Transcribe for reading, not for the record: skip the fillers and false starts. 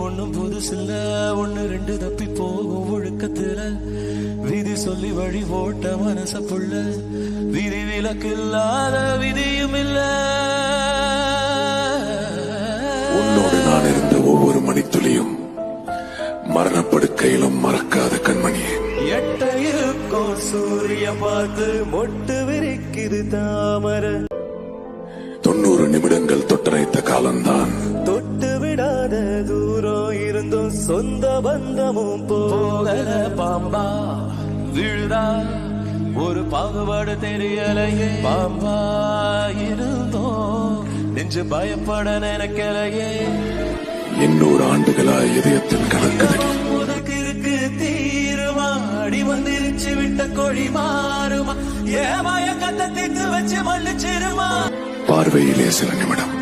ஒண்ணும் புதுசில்ல ஒண்ணு ரெண்டு தப்பி போகும் ஒழுக்கத்துல விதி சொல்லி வழி ஓட்ட மனச புள்ள விதி விலக்கு இல்லாத விதியும் இல்ல. உன்னோடு நான் இருந்த ஒவ்வொரு மணித்துளியும் மரணப்படுக்கையிலும் மறக்காத கண்மணியே. எட்ட இருக்கும் சூரிய பார்த்து மொட்டு விரிக்குது தாமர 90 நிமிடங்கள் தொட்டரைத்த காலம்தான். தொட்டு விடாத தூரம் இருந்தும் சொந்த பந்தமும் போகல பாம்பா விழுதா ஒரு பாகுபாடு தெரியலையே. பாம்பா இருந்தோம் நெஞ்சு பயப்பட நினைக்கலையே. 800 ஆண்டுகளா இதயத்தில் கலக்குதடி. உனக்கு இருக்கு தீருமா அடி வந்திருச்சு விட்ட கொடி மாறுமா ஏமாய கத்த தீர்த்து வச்சு மன்னிச்சிருமா. பார்வையிலே சில நிமிடம்